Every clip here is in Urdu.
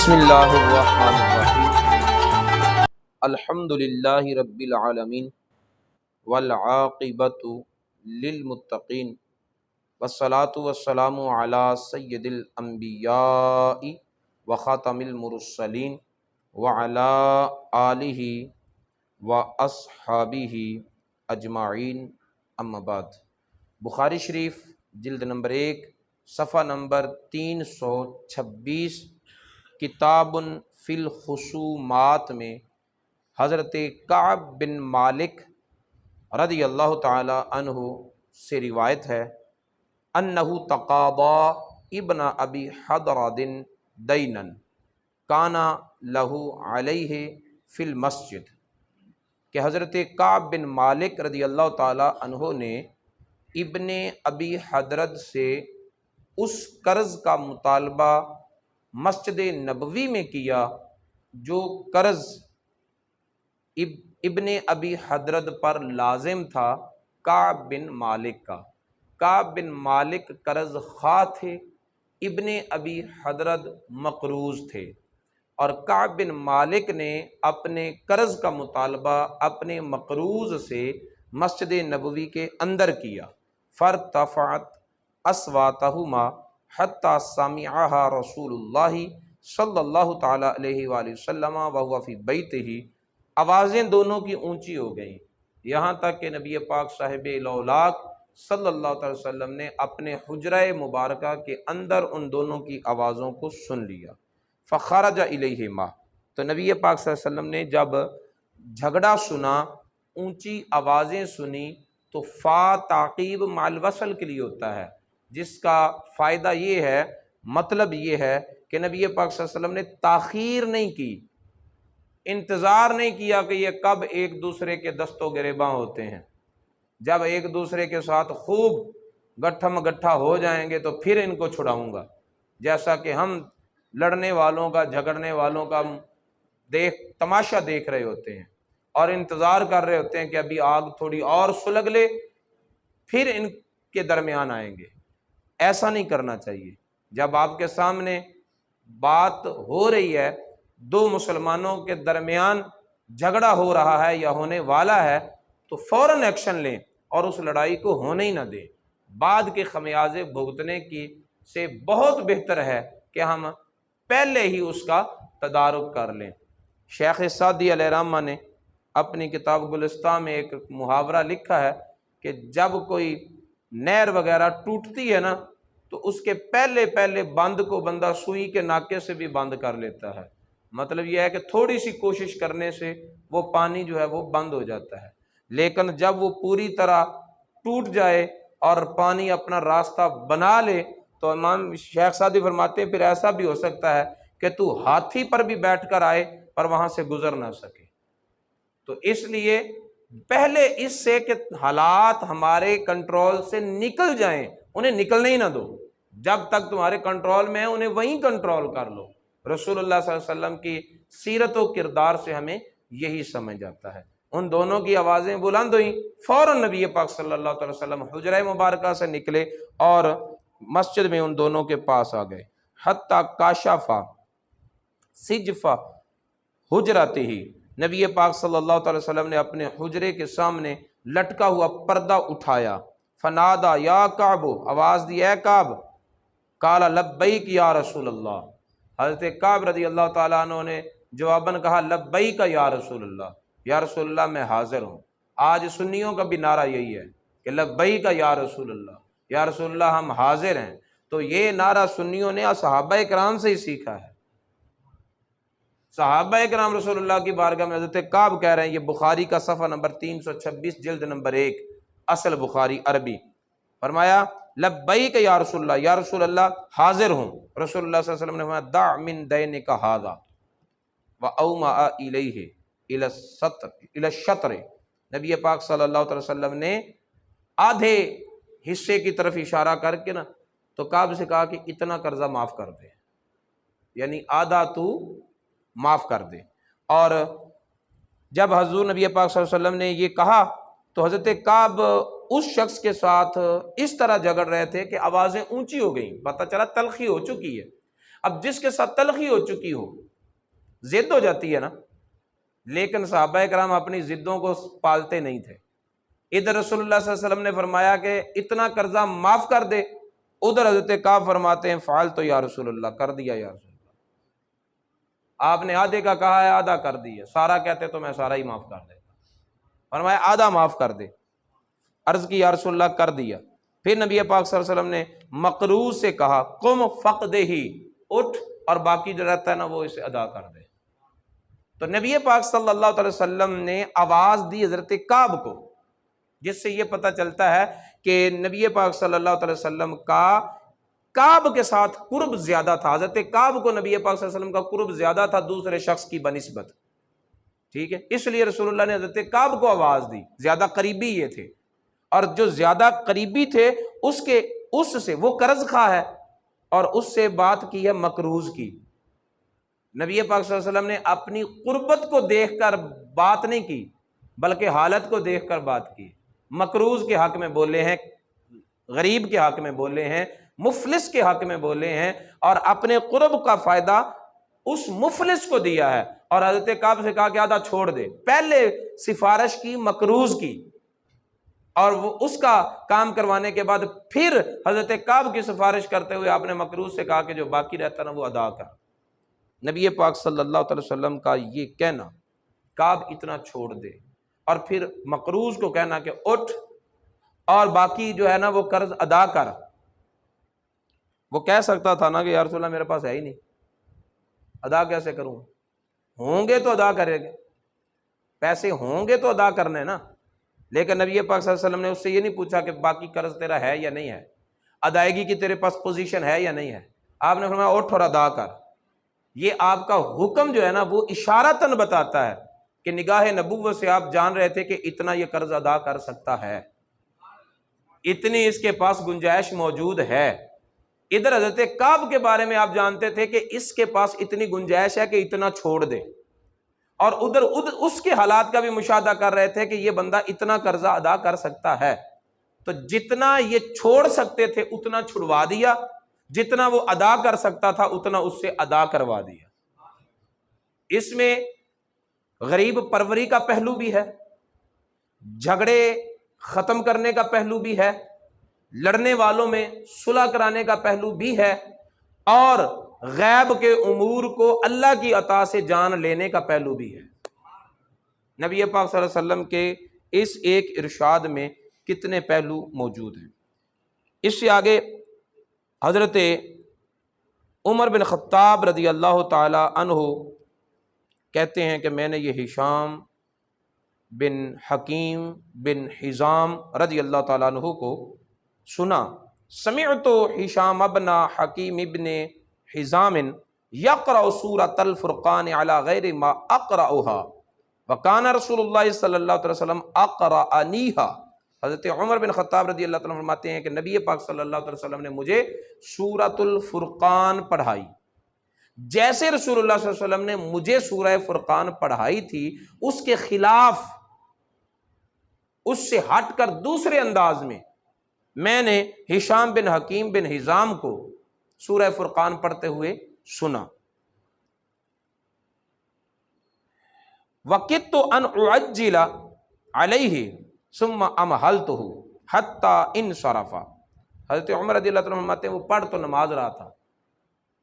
بسم اللہ الرحمن الرحیم الحمد للہ رب العالمین والعاقبۃ للمتقین والصلاة والسلام علی سید الانبیاء وخاتم المرسلین وعلی آلہ واصحابہ اجمعین، اما بعد۔ بخاری شریف جلد نمبر 1 صفحہ نمبر 326 کتاب فی الخصومات میں حضرت کعب بن مالک رضی اللہ تعالی عنہ سے روایت ہے انہ تقاضى ابن ابی حضرد دینا کان لہ علیہ فی المسجد، کہ حضرت کعب بن مالک رضی اللہ تعالی عنہ نے ابن ابی حضرد سے اس قرض کا مطالبہ مسجد نبوی میں کیا جو قرض ابن ابی حضرد پر لازم تھا کعب بن مالک کا۔ کعب بن مالک قرض خواہ تھے، ابن ابی حضرد مقروض تھے، اور کعب بن مالک نے اپنے قرض کا مطالبہ اپنے مقروض سے مسجد نبوی کے اندر کیا۔ فارتفعت اصواتہما حتی سمعہا رسول اللہ صلی اللہ تعالی علیہ وآلہ وسلم وہو فی بیتہ، آوازیں دونوں کی اونچی ہو گئیں، یہاں تک کہ نبی پاک صاحب لولاک صلی اللہ تعالی وسلم نے اپنے حجرہ مبارکہ کے اندر ان دونوں کی آوازوں کو سن لیا۔ فخرج الیہما، تو نبی پاک صلی اللہ علیہ وسلم نے جب جھگڑا سنا، اونچی آوازیں سنی، تو فا تعقیب مع الوصل کے لیے ہوتا ہے، جس کا فائدہ یہ ہے، مطلب یہ ہے کہ نبی پاک صلی اللہ علیہ وسلم نے تاخیر نہیں کی، انتظار نہیں کیا کہ یہ کب ایک دوسرے کے دست و گریباں ہوتے ہیں، جب ایک دوسرے کے ساتھ خوب گٹھم گٹھا ہو جائیں گے تو پھر ان کو چھڑاؤں گا، جیسا کہ ہم لڑنے والوں کا جھگڑنے والوں کا تماشا دیکھ رہے ہوتے ہیں اور انتظار کر رہے ہوتے ہیں کہ ابھی آگ تھوڑی اور سلگ لے پھر ان کے درمیان آئیں گے۔ ایسا نہیں کرنا چاہیے۔ جب آپ کے سامنے بات ہو رہی ہے، دو مسلمانوں کے درمیان جھگڑا ہو رہا ہے یا ہونے والا ہے، تو فوراً ایکشن لیں اور اس لڑائی کو ہونے ہی نہ دیں۔ بعد کے خمیازے بھگتنے کی سے بہت بہتر ہے کہ ہم پہلے ہی اس کا تدارک کر لیں۔ شیخ سعدی علیہ رحمہ نے اپنی کتاب گلستہ میں ایک محاورہ لکھا ہے کہ جب کوئی نہر وغیرہ ٹوٹتی ہے نا، تو اس کے پہلے بند کو بندہ سوئی کے ناکے سے بھی بند کر لیتا ہے۔ مطلب یہ ہے کہ تھوڑی سی کوشش کرنے سے وہ پانی جو ہے وہ بند ہو جاتا ہے، لیکن جب وہ پوری طرح ٹوٹ جائے اور پانی اپنا راستہ بنا لے تو امام شیخ سعدی فرماتے ہیں پھر ایسا بھی ہو سکتا ہے کہ تو ہاتھی پر بھی بیٹھ کر آئے پر وہاں سے گزر نہ سکے۔ تو اس لیے پہلے اس سے کہ حالات ہمارے کنٹرول سے نکل جائیں، انہیں نکلنے ہی نہ دو، جب تک تمہارے کنٹرول میں ہیں انہیں وہیں کنٹرول کر لو۔ رسول اللہ صلی اللہ علیہ وسلم کی سیرت و کردار سے ہمیں یہی سمجھ آتا ہے۔ ان دونوں کی آوازیں بلند ہوئیں، فوراً نبی پاک صلی اللہ علیہ وسلم حجرہ مبارکہ سے نکلے اور مسجد میں ان دونوں کے پاس آ گئے۔ حتی کاشفا سجفا حجرتہ، نبی پاک صلی اللہ تعالی وسلم نے اپنے حجرے کے سامنے لٹکا ہوا پردہ اٹھایا۔ فنادا یا کعب، آواز دی اے کعب۔ قال لبیک یا رسول اللہ، حضرت کعب رضی اللہ تعالیٰ عنہ نے جواباً کہا لبیک یا رسول اللہ، یا رسول اللہ میں حاضر ہوں۔ آج سنیوں کا بھی نعرہ یہی ہے کہ لبیک یا رسول اللہ، یا رسول اللہ ہم حاضر ہیں۔ تو یہ نعرہ سنیوں نے صحابہ کرام سے ہی سیکھا ہے۔ صحابہ کرام رسول اللہ کی بارگاہ میں حضرت کعب کہہ رہے ہیں، یہ بخاری کا صفحہ نمبر 326 جلد نمبر 1 اصل بخاری عربی، فرمایا لبیک یا رسول اللہ، یا رسول اللہ حاضر ہوں۔ رسول اللہ صلی اللہ علیہ وسلم نے فرمایا دع من دینک ھذا واومأ الیہ الی الشطر، نبی پاک صلی اللہ علیہ وسلم نے آدھے حصے کی طرف اشارہ کر کے نا تو کعب سے کہا کہ اتنا قرضہ معاف کر دے، یعنی آدھا تو معاف کر دے۔ اور جب حضور نبی پاک صلی اللہ علیہ وسلم نے یہ کہا تو حضرت کعب اس شخص کے ساتھ اس طرح جھگڑ رہے تھے کہ آوازیں اونچی ہو گئیں، پتہ چلا تلخی ہو چکی ہے۔ اب جس کے ساتھ تلخی ہو چکی ہو، ضد ہو جاتی ہے نا، لیکن صحابہ کرام اپنی ضدوں کو پالتے نہیں تھے۔ ادھر رسول اللہ صلی اللہ علیہ وسلم نے فرمایا کہ اتنا قرضہ معاف کر دے، ادھر حضرت کعب فرماتے ہیں فعلت یا رسول اللہ، کر دیا یا رسول اللہ، آپ نے آدھے کا کہا ہے آدھا کر دیا، سارا کہتے تو میں سارا ہی معاف کر دیتا، فرمایا آدھا معاف کر دے، عرض کی یا رسول اللہ کر دیا۔ پھر نبی پاک صلی اللہ علیہ وسلم نے مقروض سے کہا قم فقدہ، اٹھ اور باقی جو رہتا ہے نا وہ اسے ادا کر دے۔ تو نبی پاک صلی اللہ علیہ وسلم نے آواز دی حضرت کعب کو، جس سے یہ پتہ چلتا ہے کہ نبی پاک صلی اللہ علیہ وسلم کا کعب کے ساتھ قرب زیادہ تھا، حضرت کعب کو نبی پاک صلی اللہ علیہ وسلم کا قرب زیادہ تھا دوسرے شخص کی بنسبت، ٹھیک ہے، اس لیے رسول اللہ نے حضرت کعب کو آواز دی، زیادہ قریبی یہ تھے، اور جو زیادہ قریبی تھے اس سے وہ قرض خواہ ہے اور اس سے بات کی ہے مقروض کی۔ نبی پاک صلی اللہ علیہ وسلم نے اپنی قربت کو دیکھ کر بات نہیں کی بلکہ حالت کو دیکھ کر بات کی، مقروض کے حق میں بولے ہیں، غریب کے حق میں بولے ہیں، مفلس کے حق میں بولے ہیں، اور اپنے قرب کا فائدہ اس مفلس کو دیا ہے، اور حضرت کعب سے کہا کہ آدھا چھوڑ دے، پہلے سفارش کی مقروض کی، اور وہ اس کا کام کروانے کے بعد پھر حضرت کعب کی سفارش کرتے ہوئے آپ نے مقروض سے کہا کہ جو باقی رہتا نا وہ ادا کر۔ نبی پاک صلی اللہ علیہ وسلم کا یہ کہنا کعب اتنا چھوڑ دے، اور پھر مقروض کو کہنا کہ اٹھ اور باقی جو ہے نا وہ قرض ادا کر۔ وہ کہہ سکتا تھا نا کہ یا رسول اللہ میرے پاس ہے ہی نہیں، ادا کیسے کروں؟ ہوں گے تو ادا کرے گے، پیسے ہوں گے تو ادا کرنے نا۔ لیکن نبی پاک صلی اللہ علیہ وسلم نے اس سے یہ نہیں پوچھا کہ باقی قرض تیرا ہے یا نہیں ہے، ادائیگی کی تیرے پاس پوزیشن ہے یا نہیں ہے، آپ نے فرمایا اٹھ اور ادا کر۔ یہ آپ کا حکم جو ہے نا وہ اشارتاً بتاتا ہے کہ نگاہ نبوت سے آپ جان رہے تھے کہ اتنا یہ قرض ادا کر سکتا ہے، اتنی اس کے پاس گنجائش موجود ہے۔ ادھر حضرت کعب کے بارے میں آپ جانتے تھے کہ اس کے پاس اتنی گنجائش ہے کہ اتنا چھوڑ دے، اور ادھر اس کے حالات کا بھی مشاہدہ کر رہے تھے کہ یہ بندہ اتنا قرضہ ادا کر سکتا ہے، تو جتنا یہ چھوڑ سکتے تھے اتنا چھڑوا دیا، جتنا وہ ادا کر سکتا تھا اتنا اس سے ادا کروا دیا۔ اس میں غریب پروری کا پہلو بھی ہے، جھگڑے ختم کرنے کا پہلو بھی ہے، لڑنے والوں میں صلح کرانے کا پہلو بھی ہے، اور غیب کے امور کو اللہ کی عطا سے جان لینے کا پہلو بھی ہے۔ نبی پاک صلی اللہ علیہ وسلم کے اس ایک ارشاد میں کتنے پہلو موجود ہیں۔ اس سے آگے حضرت عمر بن خطاب رضی اللہ تعالی عنہ کہتے ہیں کہ میں نے یہ ہشام بن حکیم بن حزام رضی اللہ تعالیٰ عنہ کو سنا، سمعت ہشام ابن حکیم ابن حزام یقرأ سورۃ الفرقان علی غیر ما اقرأها وکان رسول اللہ صلی اللہ علیہ وسلم اقرأنیہا۔ حضرت عمر بن خطاب رضی اللہ تعالیٰ عنہ فرماتے ہیں کہ نبی پاک صلی اللہ علیہ وسلم نے مجھے سورۃ الفرقان پڑھائی، جیسے رسول اللہ صلی اللہ علیہ وسلم نے مجھے سورہ فرقان پڑھائی تھی اس کے خلاف، اس سے ہٹ کر دوسرے انداز میں نے ہشام بن حکیم بن حزام کو سورہ فرقان پڑھتے ہوئے سنا۔ وَقِدْتُ أَنْ أُعَجِّلَ عَلَيْهِ ثُمَّ أَمْهَلْتُهُ حَتَّى انصرف۔ حضرت عمر رضی اللہ عنہ فرماتے ہیں وہ پڑھ تو نماز رہا تھا،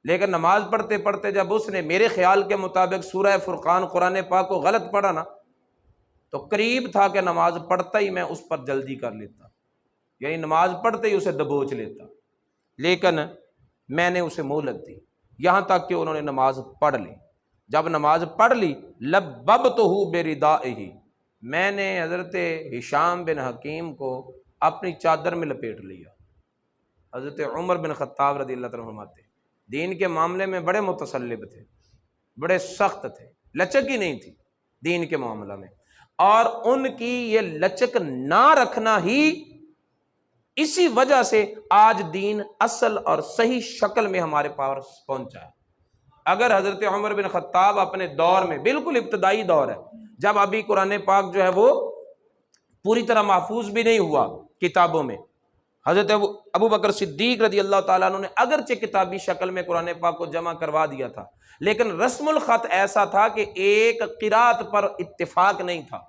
لیکن نماز پڑھتے پڑھتے جب اس نے میرے خیال کے مطابق سورہ فرقان قرآن پاک کو غلط پڑھا نا تو قریب تھا کہ نماز پڑھتا ہی میں اس پر جلدی کر لیتا، یعنی نماز پڑھتے ہی اسے دبوچ لیتا، لیکن میں نے اسے مہلت دی یہاں تک کہ انہوں نے نماز پڑھ لی۔ جب نماز پڑھ لی لببتہ بردائہ، میں نے حضرت ہشام بن حکیم کو اپنی چادر میں لپیٹ لیا۔ حضرت عمر بن خطاب رضی اللہ عنہ فرماتے ہیں دین کے معاملے میں بڑے متصلب تھے، بڑے سخت تھے، لچک ہی نہیں تھی دین کے معاملہ میں، اور ان کی یہ لچک نہ رکھنا ہی اسی وجہ سے آج دین اصل اور صحیح شکل میں ہمارے پاس پہنچا ہے۔ اگر حضرت عمر بن خطاب اپنے دور میں، بالکل ابتدائی دور ہے جب ابھی قرآن پاک جو ہے وہ پوری طرح محفوظ بھی نہیں ہوا کتابوں میں، حضرت ابو بکر صدیق رضی اللہ تعالیٰ عنہ نے اگرچہ کتابی شکل میں قرآن پاک کو جمع کروا دیا تھا، لیکن رسم الخط ایسا تھا کہ ایک قرات پر اتفاق نہیں تھا،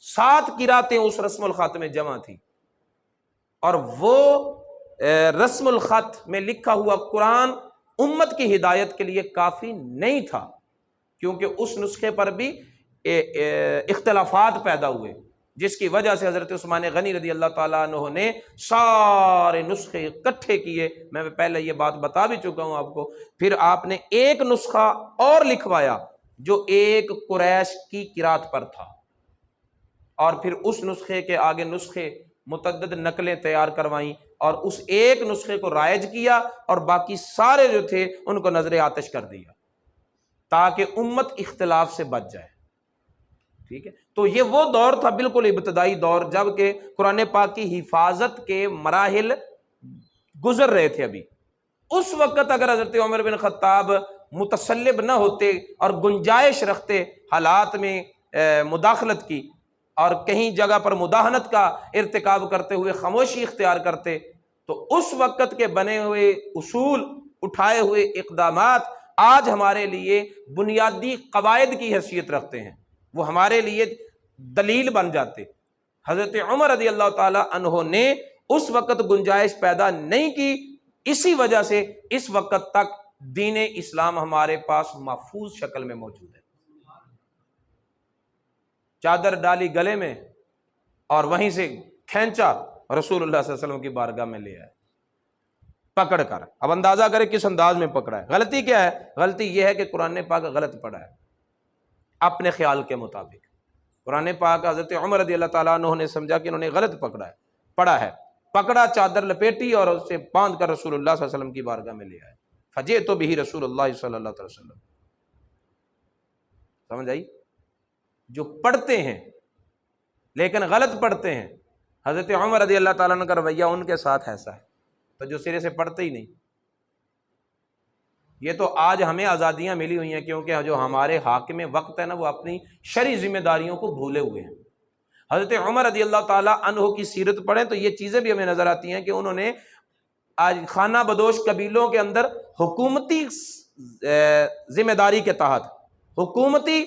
7 قراتیں اس رسم الخط میں جمع تھی، اور وہ رسم الخط میں لکھا ہوا قرآن امت کی ہدایت کے لیے کافی نہیں تھا، کیونکہ اس نسخے پر بھی اختلافات پیدا ہوئے، جس کی وجہ سے حضرت عثمان غنی رضی اللہ تعالیٰ عنہ نے سارے نسخے اکٹھے کیے۔ میں پہلے یہ بات بتا بھی چکا ہوں آپ کو۔ پھر آپ نے ایک نسخہ اور لکھوایا جو ایک قریش کی قرات پر تھا، اور پھر اس نسخے کے آگے نسخے متعدد نقلیں تیار کروائیں، اور اس ایک نسخے کو رائج کیا، اور باقی سارے جو تھے ان کو نظر آتش کر دیا، تاکہ امت اختلاف سے بچ جائے۔ ٹھیک ہے، تو یہ وہ دور تھا، بالکل ابتدائی دور، جب کہ قرآن پاک کی حفاظت کے مراحل گزر رہے تھے ابھی۔ اس وقت اگر حضرت عمر بن خطاب متسلب نہ ہوتے اور گنجائش رکھتے حالات میں مداخلت کی، اور کہیں جگہ پر مداہنت کا ارتکاب کرتے ہوئے خاموشی اختیار کرتے، تو اس وقت کے بنے ہوئے اصول، اٹھائے ہوئے اقدامات آج ہمارے لیے بنیادی قواعد کی حیثیت رکھتے ہیں، وہ ہمارے لیے دلیل بن جاتے۔ حضرت عمر رضی اللہ تعالی عنہ نے اس وقت گنجائش پیدا نہیں کی، اسی وجہ سے اس وقت تک دین اسلام ہمارے پاس محفوظ شکل میں موجود ہے۔ چادر ڈالی گلے میں اور وہیں سے کھینچا، رسول اللہ صلی اللہ علیہ وسلم کی بارگاہ میں لے آئے پکڑ کر۔ اب اندازہ کرے کس انداز میں پکڑا ہے۔ غلطی کیا ہے؟ غلطی یہ ہے کہ قرآن پاک غلط پڑھا ہے اپنے خیال کے مطابق۔ قرآن پاک حضرت عمر رضی اللہ تعالیٰ عنہ نے سمجھا کہ انہوں نے غلط پڑھا ہے، پکڑا، چادر لپیٹی اور اسے باندھ کر رسول اللہ صلی اللہ علیہ وسلم کی بارگاہ میں لے آئے۔ فجئت بہ رسول اللہ صلی اللہ علیہ وسلم۔ سمجھ آئی؟ جو پڑھتے ہیں لیکن غلط پڑھتے ہیں، حضرت عمر رضی اللہ تعالیٰ عنہ کا رویہ ان کے ساتھ ایسا ہے، تو جو سرے سے پڑھتے ہی نہیں۔ یہ تو آج ہمیں آزادیاں ملی ہوئی ہیں، کیونکہ جو ہمارے حاکم وقت ہے نا، وہ اپنی شرعی ذمہ داریوں کو بھولے ہوئے ہیں۔ حضرت عمر رضی اللہ تعالیٰ عنہ کی سیرت پڑھیں تو یہ چیزیں بھی ہمیں نظر آتی ہیں کہ انہوں نے آج خانہ بدوش قبیلوں کے اندر حکومتی ذمہ داری کے تحت، حکومتی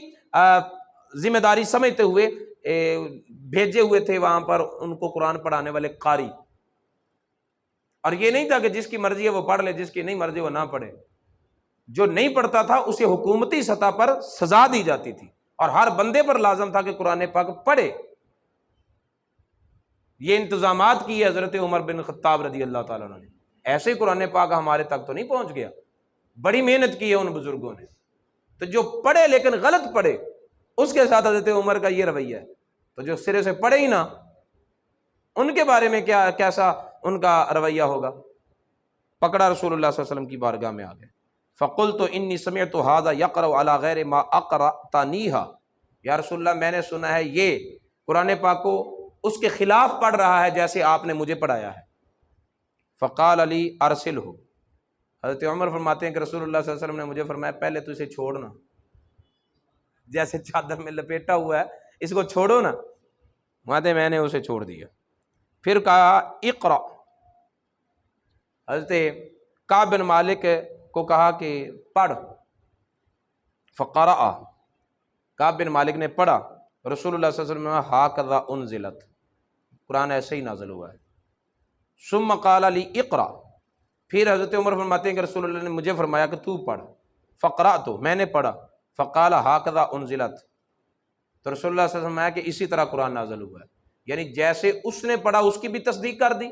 ذمہ داری سمجھتے ہوئے بھیجے ہوئے تھے وہاں پر ان کو قرآن پڑھانے والے قاری، اور یہ نہیں تھا کہ جس کی مرضی ہے وہ پڑھ لے، جس کی نہیں مرضی وہ نہ پڑھے۔ جو نہیں پڑھتا تھا اسے حکومتی سطح پر سزا دی جاتی تھی، اور ہر بندے پر لازم تھا کہ قرآن پاک پڑھے۔ یہ انتظامات کیے حضرت عمر بن خطاب رضی اللہ تعالیٰ عنہ نے۔ ایسے ہی قرآن پاک ہمارے تک تو نہیں پہنچ گیا، بڑی محنت کی ہے ان بزرگوں نے۔ تو جو پڑھے لیکن غلط پڑھے، اس کے ساتھ حضرت عمر کا یہ رویہ ہے۔ تو جو سرے سے پڑھے ہی نہ، ان کے بارے میں کیسا ان کا رویہ ہوگا۔ پکڑا، رسول اللہ صلی اللہ علیہ وسلم کی بارگاہ میں آ گئے۔ فقلت انی سمعت هذا يقرأ على غیر ما اقرأتنیها، یا رسول اللہ میں نے سنا ہے یہ قرآن پاک کو اس کے خلاف پڑھ رہا ہے جیسے آپ نے مجھے پڑھایا ہے۔ فقال علی ارسلہ، حضرت عمر فرماتے ہیں کہ رسول اللہ صلی اللہ علیہ وسلم نے مجھے فرمایا پہلے تو اسے چھوڑنا، جیسے چادر میں لپیٹا ہوا ہے اس کو چھوڑو نا۔ میں نے اسے چھوڑ دیا۔ پھر کہا اقرأ، حضرت کعب بن مالک کو کہا کہ پڑھ، فقرأ، کعب بن مالک نے پڑھا۔ رسول اللہ صلی اللہ علیہ وسلم ہاکذا انزلت، قرآن ایسے ہی نازل ہوا ہے۔ ثم قال لی اقرأ، پھر حضرت عمر فرماتے ہیں کہ رسول اللہ نے مجھے فرمایا کہ تو پڑھ۔ فقرأت، میں نے پڑھا۔ فقال ہاکذا انزلت، تو رسول اللہ صلی اللہ علیہ وسلم فرمایا کہ اسی طرح قرآن نازل ہوا ہے، یعنی جیسے اس نے پڑھا اس کی بھی تصدیق کر دی،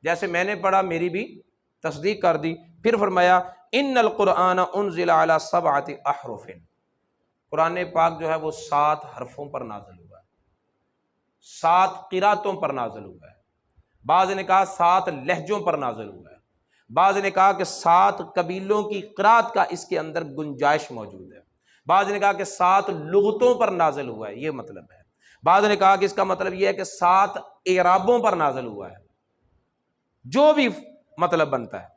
جیسے میں نے پڑھا میری بھی تصدیق کر دی۔ پھر فرمایا ان القرآن انزل علی 7 احرف، قرآن پاک جو ہے وہ 7 حرفوں پر نازل ہوا ہے، 7 قراتوں پر نازل ہوا ہے۔ بعض نے کہا 7 لہجوں پر نازل ہوا ہے، بعض نے کہا کہ 7 قبیلوں کی قرات کا اس کے اندر گنجائش موجود ہے، بعض نے کہا کہ 7 لغتوں پر نازل ہوا ہے، یہ مطلب ہے۔ بعض نے کہا کہ اس کا مطلب یہ ہے کہ 7 اعرابوں پر نازل ہوا ہے۔ جو بھی مطلب بنتا ہے،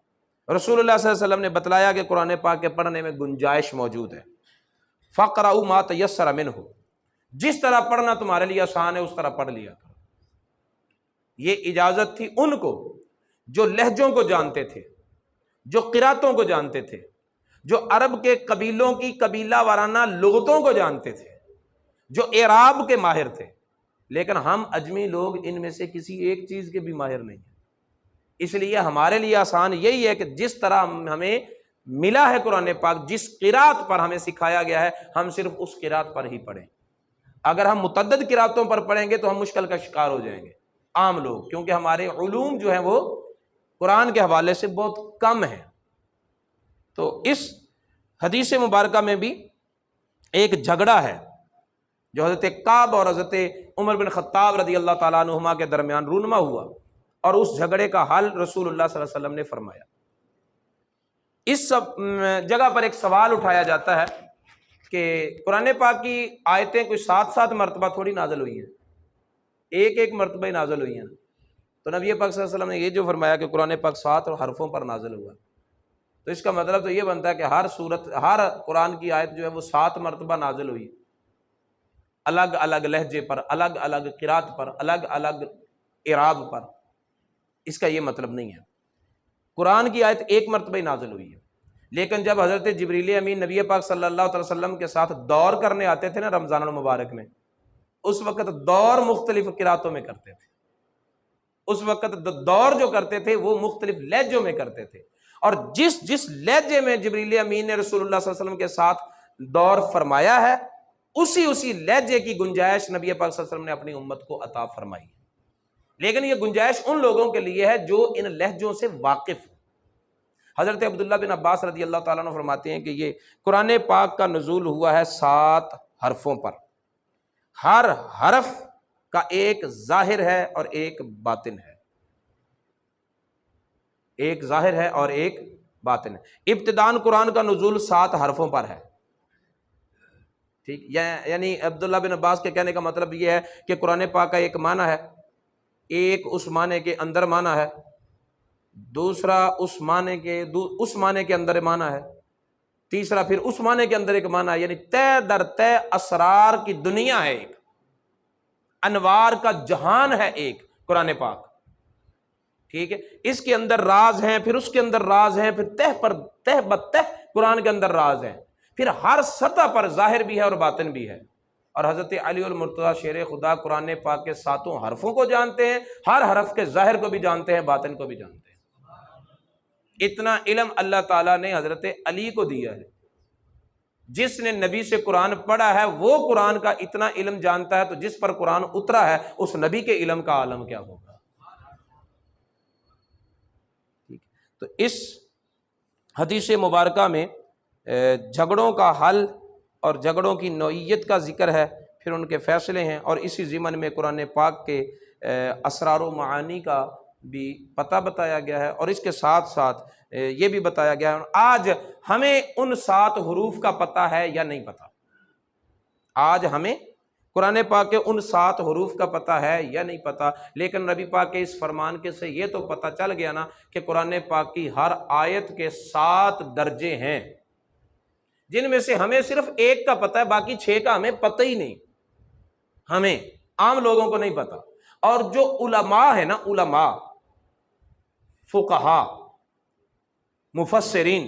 رسول اللہ صلی اللہ علیہ وسلم نے بتلایا کہ قرآن پاک کے پڑھنے میں گنجائش موجود ہے۔ فَقْرَؤْا مَا تَيَسَّرَ مِنْهُ، جس طرح پڑھنا تمہارے لیے آسان ہے اس طرح پڑھ لیا کرو۔ یہ اجازت تھی ان کو جو لہجوں کو جانتے تھے، جو قراتوں کو جانتے تھے، جو عرب کے قبیلوں کی قبیلہ وارانہ لغتوں کو جانتے تھے، جو اعراب کے ماہر تھے، لیکن ہم اجمی لوگ ان میں سے کسی ایک چیز کے بھی ماہر نہیں ہیں۔ اس لیے ہمارے لیے آسان یہی ہے کہ جس طرح ہمیں ملا ہے قرآن پاک، جس قرات پر ہمیں سکھایا گیا ہے، ہم صرف اس قرات پر ہی پڑھیں۔ اگر ہم متعدد قراتوں پر پڑھیں گے تو ہم مشکل کا شکار ہو جائیں گے عام لوگ، کیونکہ ہمارے علوم جو ہیں وہ قرآن کے حوالے سے بہت کم ہیں۔ تو اس حدیث مبارکہ میں بھی ایک جھگڑا ہے جو حضرت کعب اور حضرت عمر بن خطاب رضی اللہ تعالیٰ عنہما کے درمیان رونما ہوا، اور اس جھگڑے کا حل رسول اللہ صلی اللہ علیہ وسلم نے فرمایا۔ اس سب جگہ پر ایک سوال اٹھایا جاتا ہے کہ قرآن پاک کی آیتیں کوئی 7 مرتبہ تھوڑی نازل ہوئی ہیں، ایک مرتبہ ہی نازل ہوئی ہیں۔ تو نبی پاک صلی اللہ علیہ وسلم نے یہ جو فرمایا کہ قرآن پاک 7 حرفوں پر نازل ہوا، تو اس کا مطلب تو یہ بنتا ہے کہ ہر قرآن کی آیت جو ہے وہ 7 مرتبہ نازل ہوئی، الگ الگ لہجے پر، الگ الگ قرات پر، الگ الگ اعراب پر۔ اس کا یہ مطلب نہیں ہے، قرآن کی آیت 1 مرتبہ ہی نازل ہوئی ہے۔ لیکن جب حضرت جبریل امین نبی پاک صلی اللہ علیہ وسلم کے ساتھ دور کرنے آتے تھے نا رمضان المبارک میں، اس وقت دور مختلف قراتوں میں کرتے تھے، اس وقت دور جو کرتے تھے وہ مختلف لہجوں میں کرتے تھے، اور جس لہجے میں جبریل امین نے رسول اللہ صلی اللہ علیہ وسلم کے ساتھ دور فرمایا ہے، اسی لہجے کی گنجائش نبی پاک صلی اللہ علیہ وسلم نے اپنی امت کو عطا فرمائی۔ لیکن یہ گنجائش ان لوگوں کے لیے ہے جو ان لہجوں سے واقف ہیں۔ حضرت عبداللہ بن عباس رضی اللہ تعالیٰ عنہ فرماتے ہیں کہ یہ قرآن پاک کا نزول ہوا ہے 7 حرفوں پر، ہر حرف کا ایک ظاہر ہے اور ایک باطن ہے، ایک ظاہر ہے اور ایک باطن ہے۔ ابتداءً قرآن کا نزول 7 حرفوں پر ہے، ٹھیک، یعنی عبداللہ بن عباس کے کہنے کا مطلب یہ ہے کہ قرآن پاک کا ایک معنی ہے، ایک اس معنی کے اندر معنی ہے، دوسرا اس معنی کے اندر معنی ہے، تیسرا پھر اس معنی کے اندر ایک معنی ہے، یعنی طے در طے اسرار کی دنیا ہے، ایک انوار کا جہان ہے ایک قرآن پاک، ٹھیک ہے۔ اس کے اندر راز ہیں، پھر اس کے اندر راز ہیں، پھر تہ بتہ قرآن کے اندر راز ہیں، پھر ہر سطح پر ظاہر بھی ہے اور باطن بھی ہے۔ اور حضرت علی المرتضیٰ شیر خدا قرآن پاک کے 7 حرفوں کو جانتے ہیں، ہر حرف کے ظاہر کو بھی جانتے ہیں، باطن کو بھی جانتے ہیں۔ اتنا علم اللہ تعالیٰ نے حضرت علی کو دیا ہے، جس نے نبی سے قرآن پڑھا ہے وہ قرآن کا اتنا علم جانتا ہے، تو جس پر قرآن اترا ہے اس نبی کے علم کا عالم کیا ہوگا۔ تو اس حدیث مبارکہ میں جھگڑوں کا حل اور جھگڑوں کی نوعیت کا ذکر ہے، پھر ان کے فیصلے ہیں، اور اسی ضمن میں قرآن پاک کے اسرار و معانی کا بھی پتہ بتایا گیا ہے، اور اس کے ساتھ ساتھ یہ بھی بتایا گیا ہے آج ہمیں ان 7 حروف کا پتہ ہے یا نہیں پتہ۔ آج ہمیں قرآن پاک کے ان 7 حروف کا پتہ ہے یا نہیں پتہ، لیکن نبی پاک کے اس فرمان کے سے یہ تو پتہ چل گیا نا کہ قرآن پاک کی ہر آیت کے 7 درجے ہیں، جن میں سے ہمیں صرف 1 کا پتہ ہے، باقی 6 کا ہمیں پتہ ہی نہیں، ہمیں عام لوگوں کو نہیں پتہ۔ اور جو علماء ہیں نا، علماء، فقہاء، مفسرین،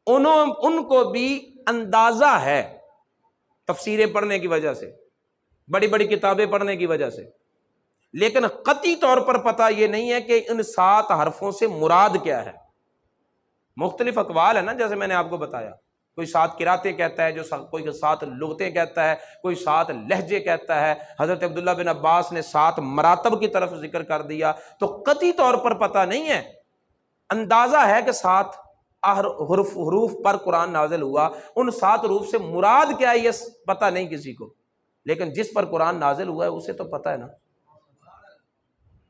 ان کو بھی اندازہ ہے تفسیریں پڑھنے کی وجہ سے، بڑی بڑی کتابیں پڑھنے کی وجہ سے، لیکن قطعی طور پر پتہ یہ نہیں ہے کہ ان 7 حرفوں سے مراد کیا ہے۔ مختلف اقوال ہے نا، جیسے میں نے آپ کو بتایا، کوئی 7 قراتیں کہتا ہے، کوئی 7 لغتیں کہتا ہے، کوئی 7 لہجے کہتا ہے۔ حضرت عبداللہ بن عباس نے 7 مراتب کی طرف ذکر کر دیا، تو قطعی طور پر پتہ نہیں ہے، اندازہ ہے کہ 7 حروف پر قرآن نازل ہوا، ان 7 حروف سے مراد کیا ہے یہ پتہ نہیں کسی کو، لیکن جس پر قرآن نازل ہوا ہے اسے تو پتہ ہے نا،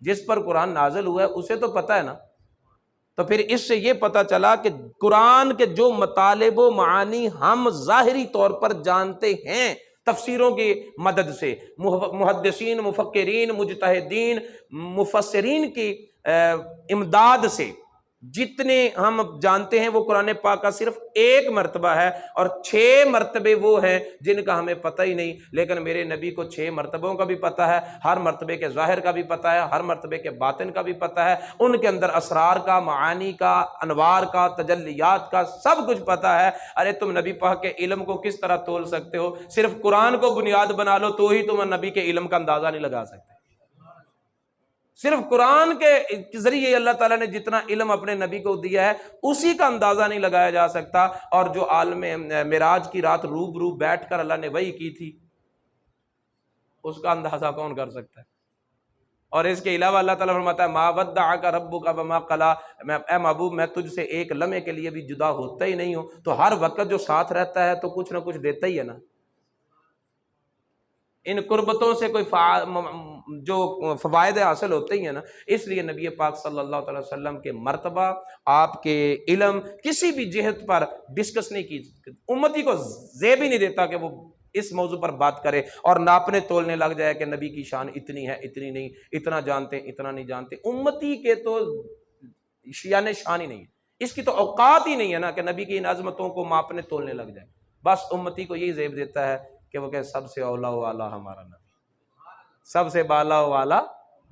جس پر قرآن نازل ہوا ہے اسے تو پتہ ہے نا۔ تو پھر اس سے یہ پتہ چلا کہ قرآن کے جو مطالب و معانی ہم ظاہری طور پر جانتے ہیں تفسیروں کی مدد سے، محدثین، مفکرین، مجتہدین، مفسرین کی امداد سے، جتنے ہم جانتے ہیں وہ قرآن پاک کا صرف ایک مرتبہ ہے، اور 6 مرتبے وہ ہیں جن کا ہمیں پتہ ہی نہیں، لیکن میرے نبی کو 6 مرتبوں کا بھی پتہ ہے، ہر مرتبے کے ظاہر کا بھی پتہ ہے، ہر مرتبے کے باطن کا بھی پتہ ہے، ان کے اندر اسرار کا، معانی کا، انوار کا، تجلیات کا سب کچھ پتہ ہے۔ ارے تم نبی پاک کے علم کو کس طرح تول سکتے ہو؟ صرف قرآن کو بنیاد بنا لو تو ہی تم نبی کے علم کا اندازہ نہیں لگا سکتے۔ صرف قرآن کے ذریعے اللہ تعالیٰ نے جتنا علم اپنے نبی کو دیا ہے اسی کا اندازہ نہیں لگایا جا سکتا، اور جو عالم معراج کی رات روبرو بیٹھ کر اللہ نے وحی کی تھی اس کا اندازہ کون کر سکتا ہے؟ اور اس کے علاوہ اللہ تعالیٰ فرماتا ہے ما ودعک ربک وما قلی، اے محبوب میں تجھ سے ایک لمحے کے لیے بھی جدا ہوتا ہی نہیں ہوں، تو ہر وقت جو ساتھ رہتا ہے تو کچھ نہ کچھ دیتا ہی ہے نا۔ ان قربتوں سے کوئی جو فوائد حاصل ہوتے ہی ہیں نا، اس لیے نبی پاک صلی اللہ علیہ وسلم کے مرتبہ، آپ کے علم کسی بھی جہت پر ڈسکس نہیں کی، امتی کو زیب ہی نہیں دیتا کہ وہ اس موضوع پر بات کرے اور ناپنے تولنے لگ جائے کہ نبی کی شان اتنی ہے، اتنی نہیں، اتنا جانتے ہیں، اتنا نہیں جانتے۔ امتی کے تو شیان شان ہی نہیں ہے، اس کی تو اوقات ہی نہیں ہے نا کہ نبی کی ان عظمتوں کو ماپنے تولنے لگ جائے۔ بس امتی کو یہی زیب دیتا ہے کہ وہ کہ سب سے اولا والا ہمارا نبی، سب سے بالا والا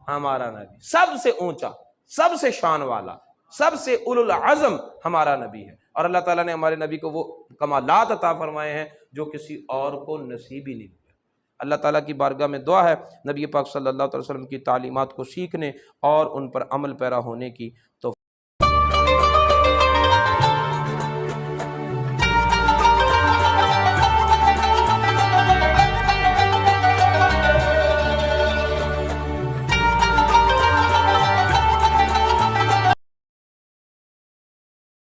ہمارا نبی، سب سے اونچا، سب سے شان والا، سب سے اولو العزم ہمارا نبی ہے۔ اور اللہ تعالیٰ نے ہمارے نبی کو وہ کمالات عطا فرمائے ہیں جو کسی اور کو نصیب ہی نہیں ہوئے۔ اللہ تعالیٰ کی بارگاہ میں دعا ہے نبی پاک صلی اللہ علیہ وسلم کی تعلیمات کو سیکھنے اور ان پر عمل پیرا ہونے کی توفیق